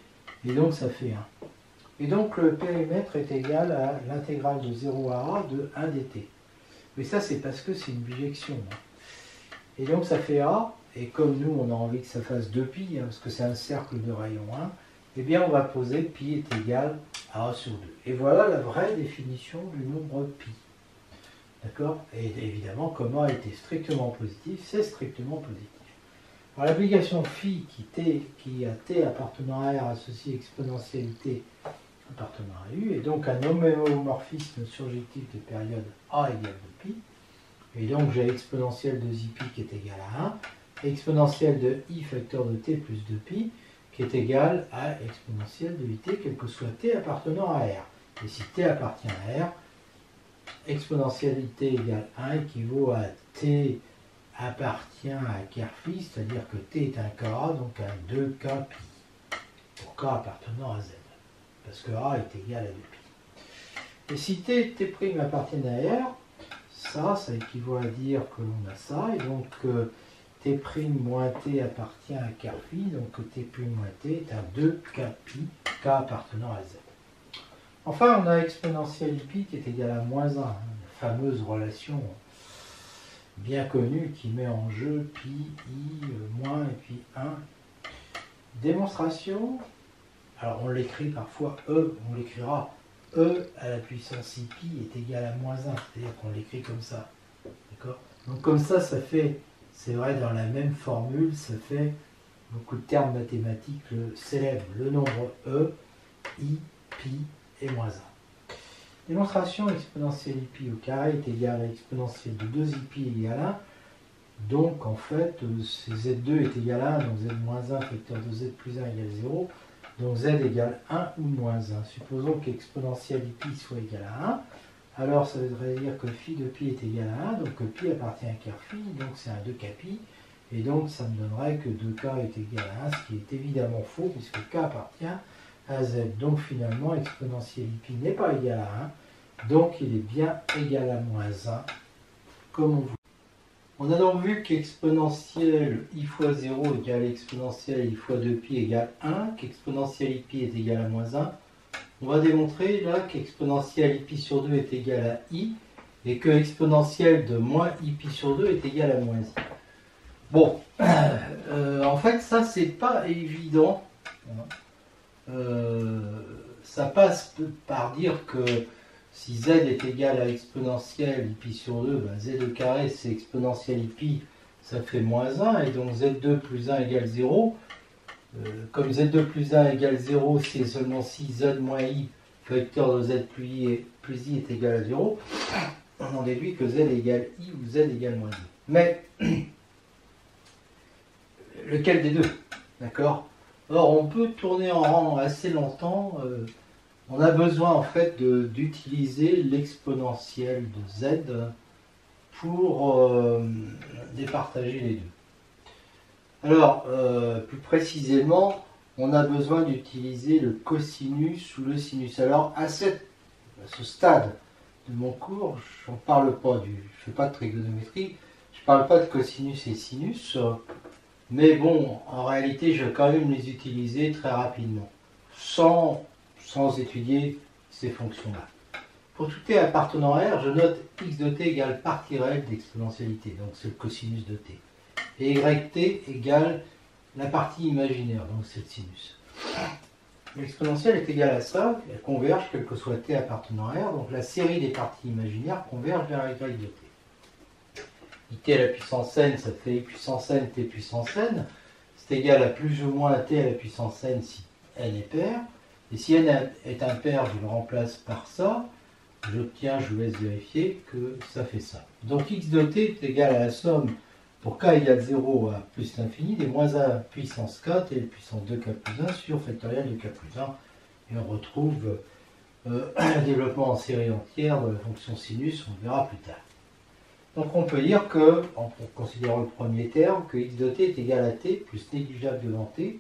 et donc ça fait 1. Et donc le périmètre est égal à l'intégrale de 0 à A de 1 dt. Mais ça c'est parce que c'est une bijection. Hein. Et donc ça fait A, et comme nous on a envie que ça fasse 2π, hein, parce que c'est un cercle de rayon 1, eh bien on va poser π est égal à A sur 2. Et voilà la vraie définition du nombre π. D'accord? Et évidemment, comme A était strictement positif, c'est strictement positif. Alors l'application phi qui a t appartenant à R associé exponentialité appartenant à U, est donc un homéomorphisme surjectif de période A égale de π. Et donc j'ai exponentielle de zi qui est égal à 1, exponentielle de I facteur de t plus 2π, qui est égal à exponentielle de it, quel que soit t appartenant à R. Et si t appartient à R, exponentialité égale 1 équivaut à t appartient à Kerphi, c'est-à-dire que t est un k, donc un 2k pi, pour k appartenant à z, parce que a est égal à 2pi. Et si t appartient à R, ça équivaut à dire que l'on a ça, et donc t' moins t appartient à Kerphi, donc t' moins t est un 2k pi, k appartenant à z. Enfin, on a exponentielle pi qui est égale à moins 1, hein, la fameuse relation bien connue qui met en jeu pi, i, moins et puis 1. Démonstration, alors on l'écrit parfois e, on l'écrira e à la puissance i pi est égal à moins 1, c'est-à-dire qu'on l'écrit comme ça. D'accord? Donc comme ça fait, c'est vrai dans la même formule, ça fait beaucoup de termes mathématiques célèbres, le nombre e, i, pi, et moins 1. Démonstration exponentielle pi au carré est égale à exponentielle de 2pi égale 1. Donc en fait, z2 est égal à 1, donc z-1 facteur de z plus 1 égale 0. Donc z égale 1 ou moins 1. Supposons qu'exponentielle pi soit égale à 1. Alors ça voudrait dire que phi de pi est égal à 1, donc que pi appartient à Kerphi, donc c'est un 2k pi. Et donc ça me donnerait que 2k est égal à 1, ce qui est évidemment faux, puisque k appartient à z. Donc finalement, exponentielle pi n'est pas égal à Donc il est bien égal à moins 1, comme on voit. On a donc vu qu'exponentielle i fois 0 égale exponentielle i fois 2pi égale 1, qu'exponentielle i est égal à moins 1. On va démontrer là qu'exponentielle i sur 2 est égal à i, et que exponentielle de moins i sur 2 est égal à moins i. Bon, en fait, ça, c'est pas évident. Ça passe par dire que si z est égal à exponentielle i sur 2, ben z au carré, c'est exponentielle i, ça fait moins 1, et donc z2 plus 1 égale 0. Comme z2 plus 1 égale 0, c'est seulement si z moins i, vecteur de z plus i est égal à 0, on en déduit que z égale i ou z égale moins i. Mais, lequel des deux? D'accord? Or, on peut tourner en rang assez longtemps. On a besoin en fait d'utiliser l'exponentielle de z pour départager les deux. Alors, plus précisément, on a besoin d'utiliser le cosinus ou le sinus. Alors, à ce stade de mon cours, je ne parle pas je ne fais pas de trigonométrie, je ne parle pas de cosinus et sinus, mais bon, en réalité, je vais quand même les utiliser très rapidement, sans étudier ces fonctions-là. Pour tout t appartenant à R, je note x de t égale partie réelle d'exponentialité, donc c'est le cosinus de t. Et yt égale la partie imaginaire, donc c'est le sinus. L'exponentielle est égale à ça, elle converge quel que soit t appartenant à R, donc la série des parties imaginaires converge vers y de t. It à la puissance n, ça fait i puissance n, t puissance n, c'est égal à plus ou moins t à la puissance n si n est pair. Et si n est impair, je le remplace par ça, j'obtiens, je vous laisse vérifier, que ça fait ça. Donc x de t est égal à la somme pour k égale 0 à plus l'infini des moins 1 puissance k, t puissance 2k plus 1 sur factoriel de k plus 1. Et on retrouve le développement en série entière de la fonction sinus, on le verra plus tard. Donc on peut dire que, en considérant le premier terme, que x de t est égal à t plus négligeable devant t,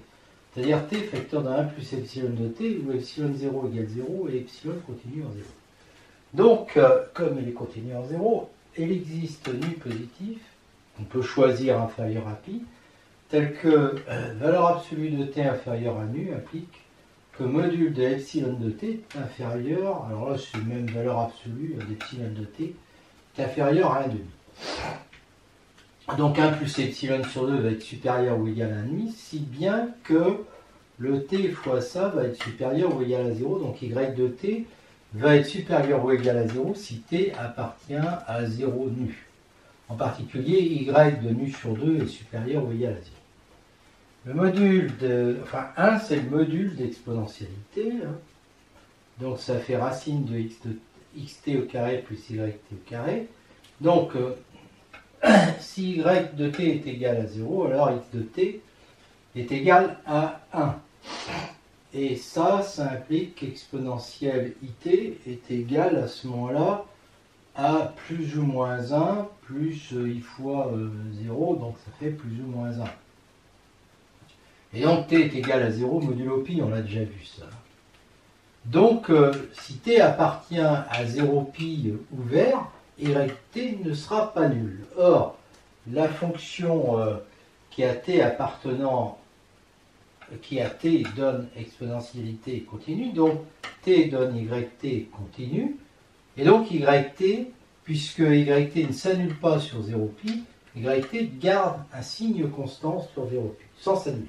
c'est-à-dire t facteur de 1 plus epsilon de t, où epsilon 0 égale 0 et epsilon continue en 0. Donc, comme elle est continue en 0, il existe nu positif, on peut choisir inférieur à pi, tel que valeur absolue de t inférieure à nu implique que module de epsilon de t est inférieur, alors là c'est même valeur absolue d'epsilon de t, est inférieur à 1,5. Donc 1 plus epsilon sur 2 va être supérieur ou égal à 1,5, si bien que le t fois ça va être supérieur ou égal à 0, donc y de t va être supérieur ou égal à 0 si t appartient à 0 nu. En particulier, y de nu sur 2 est supérieur ou égal à 0. Le module enfin 1 c'est le module d'exponentialité, hein. Donc ça fait racine de xt au carré plus yt au carré. Donc si y de t est égal à 0, alors x de t est égal à 1. Et ça implique qu'exponentielle it est égal à ce moment-là à plus ou moins 1 plus i fois 0, donc ça fait plus ou moins 1. Et donc t est égal à 0 modulo pi, on l'a déjà vu ça. Donc si t appartient à 0 pi ouvert, yt ne sera pas nul. Or, la fonction qui a t appartenant, qui a t donne exponentialité continue, donc t donne yt continue, et donc yt, puisque yt ne s'annule pas sur 0 pi, yt garde un signe constant sur 0 pi, sans s'annuler.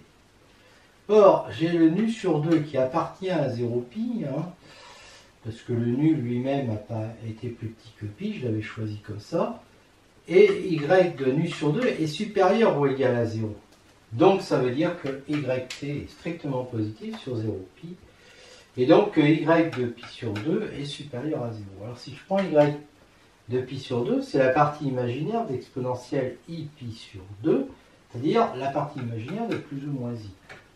Or, j'ai le nu sur 2 qui appartient à 0 pi, hein, parce que le nu lui-même n'a pas été plus petit que pi, je l'avais choisi comme ça, et y de nu sur 2 est supérieur ou égal à 0. Donc ça veut dire que yt est strictement positif sur 0 pi, et donc que y de pi sur 2 est supérieur à 0. Alors si je prends y de pi sur 2, c'est la partie imaginaire d'exponentielle i pi sur 2, c'est-à-dire la partie imaginaire de plus ou moins i.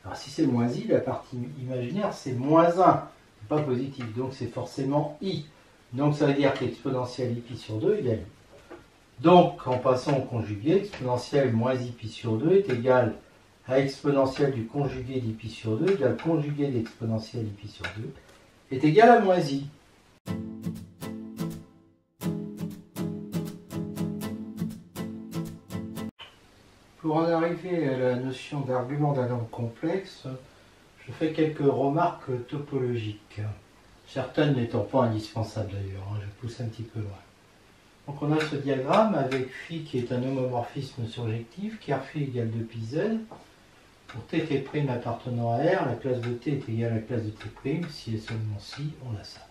Alors si c'est moins i, la partie imaginaire c'est moins 1, c'est pas positif, donc c'est forcément i. Donc ça veut dire qu'exponentielle i pi sur 2 égale i. Donc en passant au conjugué, exponentielle moins i pi sur 2 est égal à exponentielle du conjugué d'i pi sur 2 égale conjugué d'exponentielle i pi sur 2 est égal à moins i. Pour en arriver à la notion d'argument d'un nombre complexe, je fais quelques remarques topologiques. Certaines n'étant pas indispensables d'ailleurs, je pousse un petit peu loin. Donc on a ce diagramme avec phi qui est un homomorphisme surjectif, car phi égale 2πz. Pour tt' appartenant à R, la classe de t est égale à la classe de t', si et seulement si, on a ça.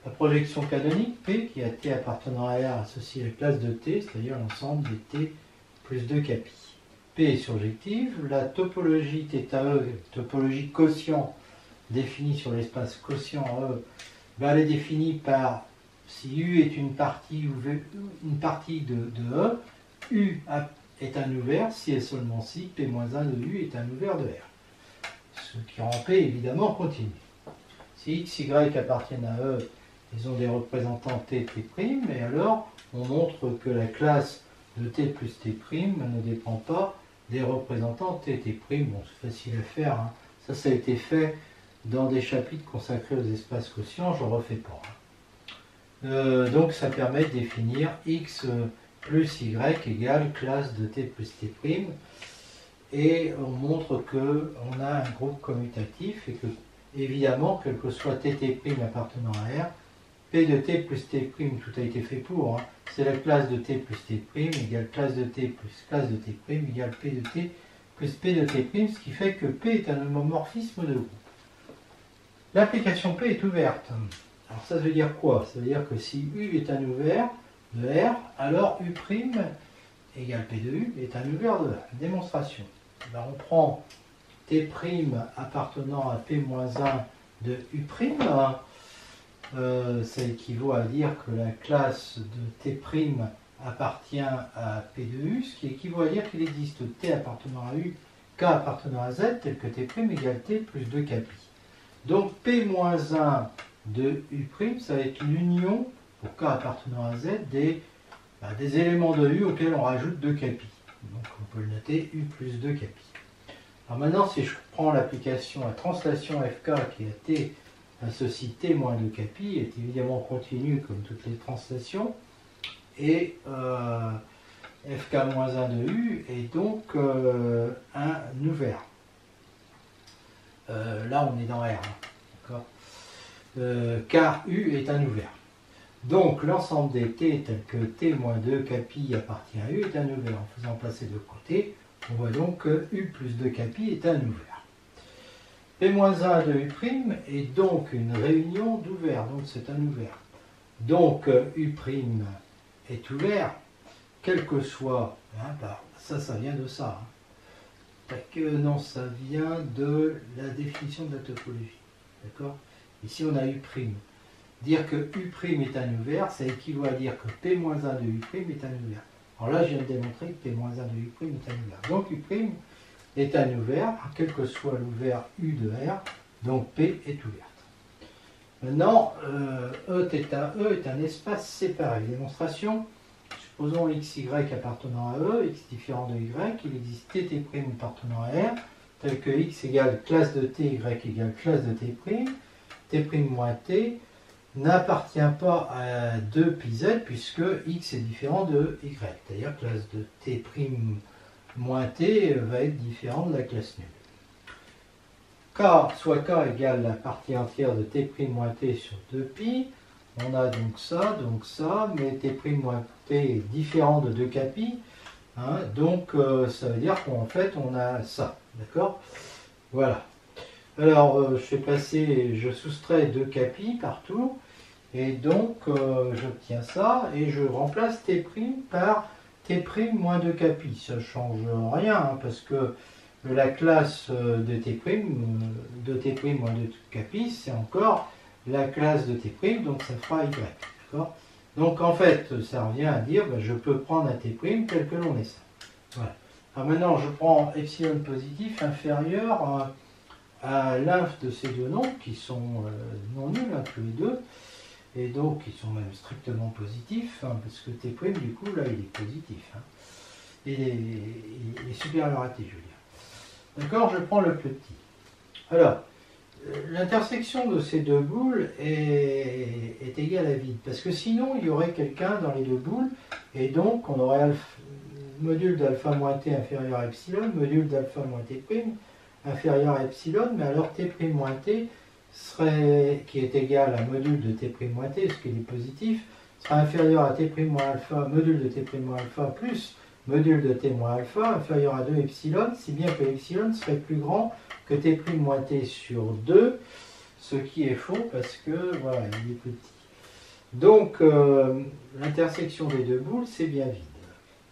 La projection canonique, P, qui a t appartenant à R associée à la classe de t, c'est-à-dire l'ensemble des t plus 2 capi. P est surjective, la topologie θE, topologie quotient définie sur l'espace quotient E, elle est définie par, si U est une partie de E, U est un ouvert, si et seulement si, P-1 de U est un ouvert de R. Ce qui rend P évidemment continu. Si X, Y appartiennent à E, ils ont des représentants T, T', et alors on montre que la classe de T plus T' ne dépend pas des représentants T, T'. Bon, c'est facile à faire, hein. Ça a été fait dans des chapitres consacrés aux espaces quotients, je ne refais pas. Donc ça permet de définir X plus Y égale classe de T plus T', et on montre qu'on a un groupe commutatif et que, évidemment, quel que soit T' appartenant à R, P de T plus T', tout a été fait pour, hein. C'est la classe de T plus T' égale classe de T plus classe de T' égale P de T plus P de T', ce qui fait que P est un homomorphisme de groupe. L'application P est ouverte. Alors ça veut dire quoi? Ça veut dire que si U est un ouvert de R, alors U' égale P de U est un ouvert de R. Démonstration. Ben, on prend T' appartenant à P-1 de U'. Ça équivaut à dire que la classe de T' appartient à P de U, ce qui équivaut à dire qu'il existe T appartenant à U, K appartenant à Z, tel que T' égale T plus 2 capi. Donc P-1 de U', ça va être l'union, pour K appartenant à Z, des éléments de U auxquels on rajoute 2 capi. Donc on peut le noter U plus 2 capi. Alors maintenant, si je prends l'application à translation FK qui est à T associe T moins 2 capi, est évidemment continue comme toutes les translations, et Fk-1 de U est donc un ouvert. Là on est dans R, d'accord, car U est un ouvert. Donc l'ensemble des T tel que T moins 2 capi appartient à U est un ouvert. En faisant passer de côté, on voit donc que U plus 2 capi est un ouvert. P-1 de U' est donc une réunion d'ouverts, donc c'est un ouvert. Donc U' est ouvert, quel que soit, hein, ça vient de ça. Hein. Non, ça vient de la définition de la topologie. D'accord? Ici on a U'. Dire que U' est un ouvert, ça équivaut à dire que P-1 de U' est un ouvert. Alors là, je viens de démontrer que P-1 de U' est un ouvert. Donc U' est un ouvert, quel que soit l'ouvert U de R, donc P est ouverte. Maintenant, E est un espace séparé. Démonstration, supposons XY appartenant à E, X différent de Y, il existe TT' appartenant à R, tel que X égale classe de T, Y égale classe de T', T' moins T, n'appartient pas à 2πz puisque X est différent de Y, c'est-à-dire classe de T' moins T va être différent de la classe nulle. K, soit K égale la partie entière de T' moins T sur 2π, on a donc ça, mais T' moins T est différent de 2 capi, hein, donc ça veut dire qu'en fait on a ça, d'accord? Voilà. Alors je soustrais 2 capi partout, et donc j'obtiens ça, et je remplace T' par T' moins 2 capi. Ça ne change rien, hein, parce que la classe de T' moins 2 capi, c'est encore la classe de T', donc ça fera Y. Donc en fait, ça revient à dire, je peux prendre un T' tel que l'on est ça. Voilà. Alors maintenant, je prends epsilon positif inférieur à l'inf de ces deux nombres, qui sont non nuls, hein, tous les deux, et donc ils sont même strictement positifs, hein, parce que T', du coup, là, il est positif. Hein. Il est supérieur à T, je veux dire. D'accord, je prends le petit. Alors, l'intersection de ces deux boules est égale à vide, parce que sinon, il y aurait quelqu'un dans les deux boules, et donc on aurait module d'alpha moins t inférieur à epsilon, module d'alpha moins t prime inférieur à epsilon, mais alors t prime moins t serait, qui est égal à module de t prime moins t, ce qui est positif, sera inférieur à t prime moins alpha, module de t prime moins alpha plus module de t moins alpha inférieur à 2 epsilon, si bien que epsilon serait plus grand que t prime moins t sur 2, ce qui est faux parce que voilà, il est plus petit. Donc l'intersection des deux boules, c'est bien vide.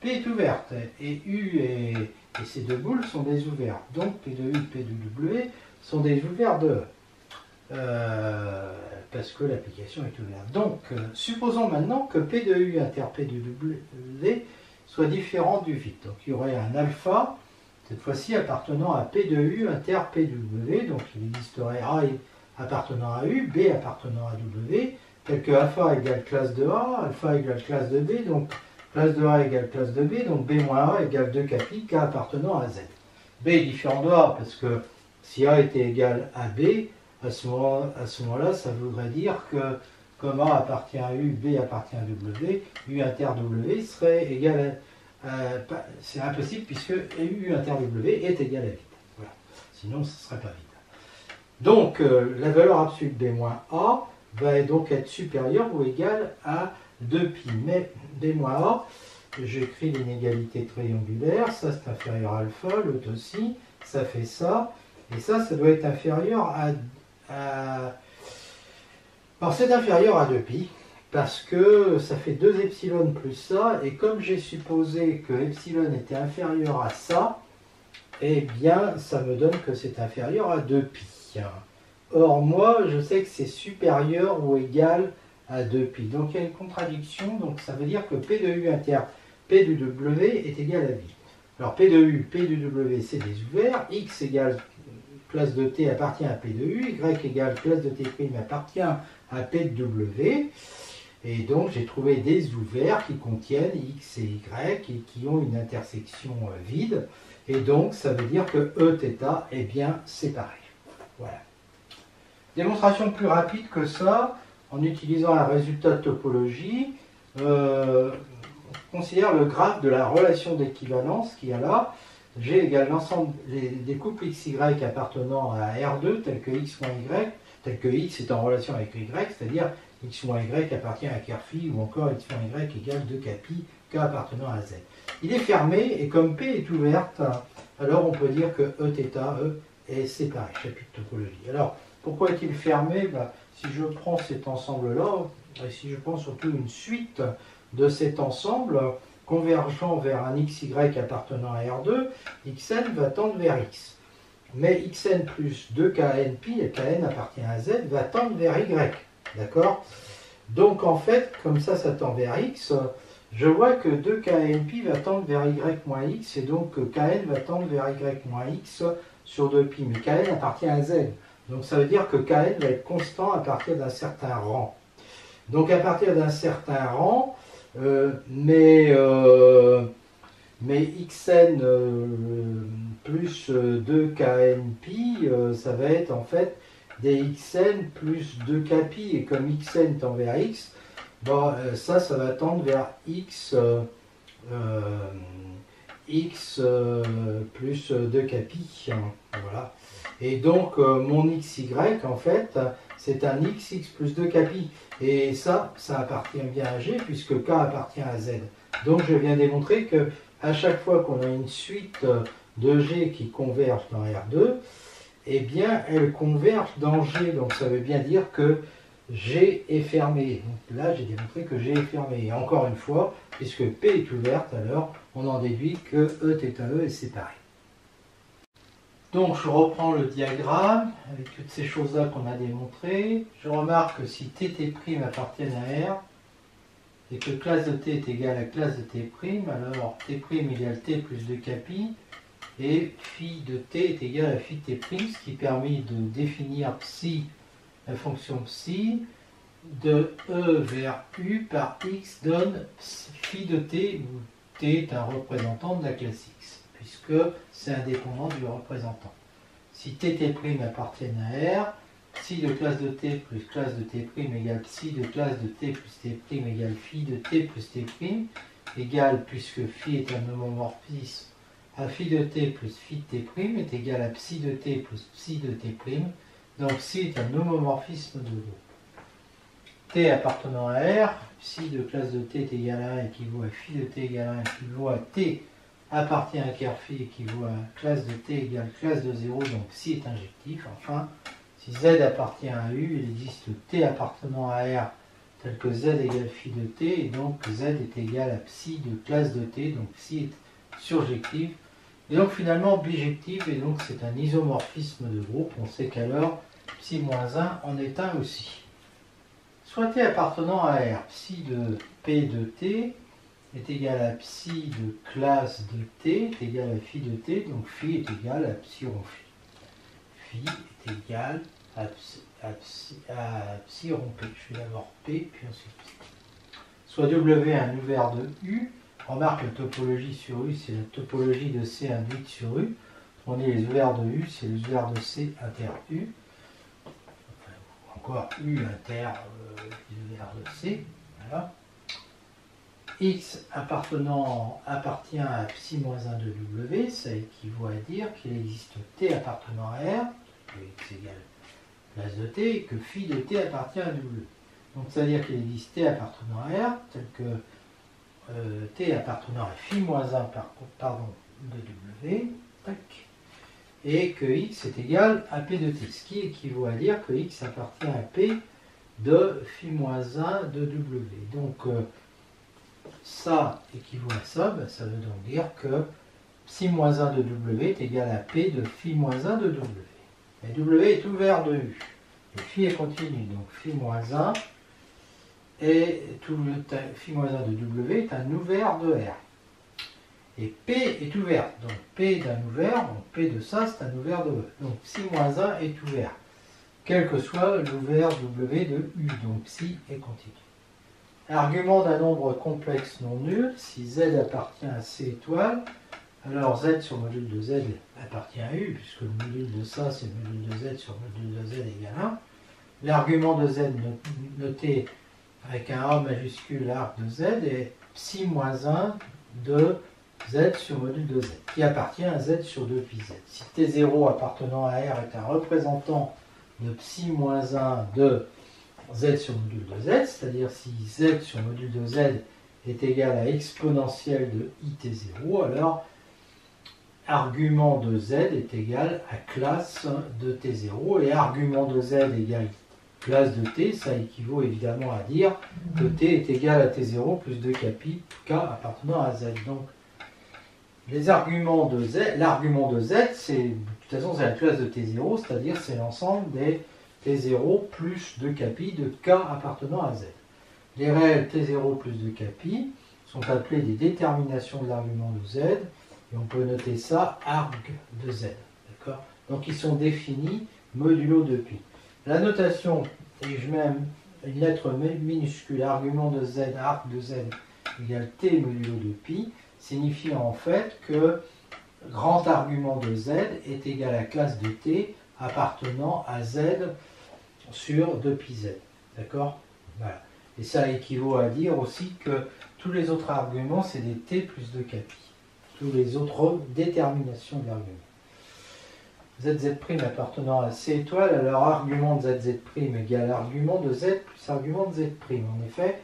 P est ouverte et U et ces deux boules sont des ouvertes. Donc P de U et P de W sont des ouverts de parce que l'application est ouverte. Donc supposons maintenant que P de U inter P de W soit différent du vide. Donc il y aurait un alpha, cette fois-ci appartenant à P de U inter P de W. Donc il existerait A appartenant à U, B appartenant à W, tel que alpha égale classe de A, alpha égale classe de B, donc classe de A égale classe de B, donc B moins A égale 2 capi, K appartenant à Z. B est différent de A, parce que si A était égal à B, à ce moment-là, ça voudrait dire que comme A appartient à U, B appartient à W, U inter W serait égal à... c'est impossible puisque U inter W est égal à vide. Voilà. Sinon, ce ne serait pas vide. Donc, la valeur absolue de B-A va donc être supérieure ou égale à 2pi. Mais B-A, j'écris l'inégalité triangulaire, ça c'est inférieur à alpha, l'autre aussi, ça fait ça, et ça doit être inférieur à... Alors c'est inférieur à 2pi, parce que ça fait 2 epsilon plus ça, et comme j'ai supposé que epsilon était inférieur à ça, eh bien ça me donne que c'est inférieur à 2pi. Or, moi, je sais que c'est supérieur ou égal à 2pi. Donc, il y a une contradiction. Donc, ça veut dire que P de U inter P de W est égal à vide. Alors, P de U, P de W, c'est des ouverts. X égale classe de T appartient à P de U. Y égale classe de T' appartient à P de W. Et donc, j'ai trouvé des ouverts qui contiennent X et Y et qui ont une intersection vide. Et donc, ça veut dire que Eθ est bien séparé. Voilà. Démonstration plus rapide que ça, en utilisant un résultat de topologie, on considère le graphe de la relation d'équivalence qu'il y a là. G égale l'ensemble des couples XY appartenant à R2, tel que X moins Y, tel que X est en relation avec Y, c'est-à-dire X moins Y appartient à Kerphi, ou encore X moins Y égale 2 capi, K appartenant à Z. Il est fermé, et comme P est ouverte, alors on peut dire que Eθ, est séparé, chapitre topologie. Alors, pourquoi est-il fermé? Si je prends cet ensemble-là, et si je prends surtout une suite de cet ensemble, convergeant vers un XY appartenant à R2, Xn va tendre vers X. Mais Xn plus 2Knπ, et Kn appartient à Z, va tendre vers Y. D'accord? Donc en fait, comme ça tend vers X, je vois que 2Knπ va tendre vers Y moins X, et donc Kn va tendre vers Y moins X sur 2pi. Mais Kn appartient à Z. Donc ça veut dire que Kn va être constant à partir d'un certain rang. Donc à partir d'un certain rang, mais Xn plus 2Knπ, ça va être en fait des Xn plus 2kπ. Et comme Xn tend vers X, bon, ça va tendre vers X, X plus 2kπ. Voilà. Et donc, mon XY, en fait, c'est un XX plus 2 capi. Et ça appartient bien à G, puisque K appartient à Z. Donc, je viens démontrer que à chaque fois qu'on a une suite de G qui converge dans R2, eh bien, elles convergent dans G. Donc, ça veut bien dire que G est fermé. Donc là, j'ai démontré que G est fermé. Et encore une fois, puisque P est ouverte, alors on en déduit que Eθ est séparé. Donc je reprends le diagramme avec toutes ces choses-là qu'on a démontrées. Je remarque que si Tt' appartiennent à R et que classe de T est égale à classe de T', alors T' égale T plus 2 capi et phi de T est égal à phi de T', ce qui permet de définir psi, la fonction psi, de E vers U par X donne phi de T, où T est un représentant de la classe X, puisque c'est indépendant du représentant. Si Tt' appartiennent à R, psi de classe de T plus classe de T' égale psi de classe de T plus T' égale phi de T plus T', égale, puisque phi est un homomorphisme, à phi de t plus phi de t' est égal à psi de t plus psi de t'. Donc psi est un homomorphisme de groupe. T appartenant à R, psi de classe de t est égal à 1 équivaut à phi de t égale à 1 équivaut à t appartient à ker phi équivaut à classe de t égale classe de 0, donc psi est injectif. Enfin, si z appartient à U, il existe t appartenant à R tel que z égale phi de t, et donc z est égal à psi de classe de t, donc psi est surjectif, et donc finalement bijectif, et donc c'est un isomorphisme de groupe. On sait qu'alors psi moins 1 en est un aussi. Soit t appartenant à R, psi de p de t est égal à psi de classe de t est égal à phi de t, donc phi est égal à psi rond phi. Phi est égal à psi rond p. Je vais d'abord p, puis ensuite psi. Soit W un ouvert de U. Remarque la topologie sur U, c'est la topologie de C induite sur U. On dit les ouverts de U, c'est les ouverts de C inter U. Enfin, encore U inter les ouverts de C. Voilà. X appartient à psi moins 1 de W, ça équivaut à dire qu'il existe T appartenant à R, que X égale classe de T, et que phi de T appartient à W. Donc ça veut dire qu'il existe T appartenant à R, tel que T appartenant à phi moins 1 de W, tac, et que X est égal à P de T, ce qui équivaut à dire que X appartient à P de phi moins 1 de W. Donc ça équivaut à ça, ben ça veut donc dire que psi moins 1 de W est égal à P de phi moins 1 de W. Et W est ouvert de U. Et phi est continu, donc phi moins 1 et phi moins 1 de W est un ouvert de R. Et P est ouvert, donc P d'un ouvert, donc P de ça c'est un ouvert de E. Donc psi moins 1 est ouvert, quel que soit l'ouvert W de U, donc psi est continu. Argument d'un nombre complexe non nul, si Z appartient à C étoile, alors Z sur module de Z appartient à U, puisque le module de ça c'est le module de Z sur module de Z égale 1. L'argument de Z noté avec un A majuscule arc de Z est psi moins 1 de Z sur module de Z, qui appartient à Z sur 2 pi Z. Si T0 appartenant à R est un représentant de psi moins 1 de Z sur module de Z, c'est-à-dire si Z sur module de Z est égal à exponentielle de IT0, alors argument de Z est égal à classe de T0, et argument de Z égale classe de T, ça équivaut évidemment à dire que T est égal à T0 plus 2 capi K appartenant à Z. Donc les arguments de Z, l'argument de Z, c'est de toute façon c'est la classe de T0, c'est-à-dire c'est l'ensemble des T0 plus 2 capi de K appartenant à Z. Les réels T0 plus 2 capi sont appelés des déterminations de l'argument de Z, et on peut noter ça arg de Z. D'accord ? Donc ils sont définis modulo de pi. La notation, et je mets une lettre minuscule, argument de Z, arc de Z égale T modulo de pi, signifie en fait que grand argument de Z est égal à classe de T appartenant à Z sur 2 pi Z. D'accord ? Voilà. Et ça équivaut à dire aussi que tous les autres arguments, c'est des T plus 2 capi. Tous les autres déterminations de l'argument. ZZ' appartenant à C étoile, alors argument de ZZ' égale argument de Z plus argument de Z'. En effet,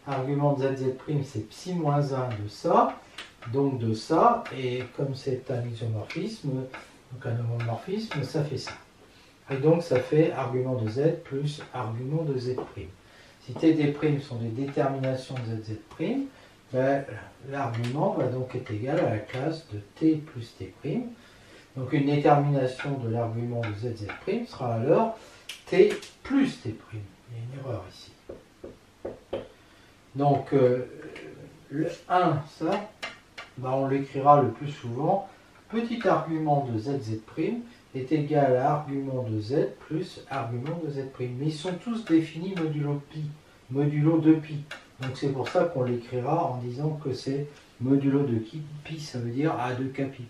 argument de ZZ' c'est psi moins 1 de ça, donc de ça, et comme c'est un isomorphisme, donc un homomorphisme, ça fait ça. Et donc ça fait argument de Z plus argument de Z'. Si TD' sont des déterminations de ZZ', ben, l'argument va donc être égal à la classe de T plus T'. Donc une détermination de l'argument de ZZ' sera alors T plus T'. Il y a une erreur ici. Donc le 1, ça, ben, on l'écrira le plus souvent. Petit argument de ZZ' est égal à argument de Z plus argument de Z'. Mais ils sont tous définis modulo pi, modulo de pi. Donc c'est pour ça qu'on l'écrira en disant que c'est modulo de pi, ça veut dire A2 capi.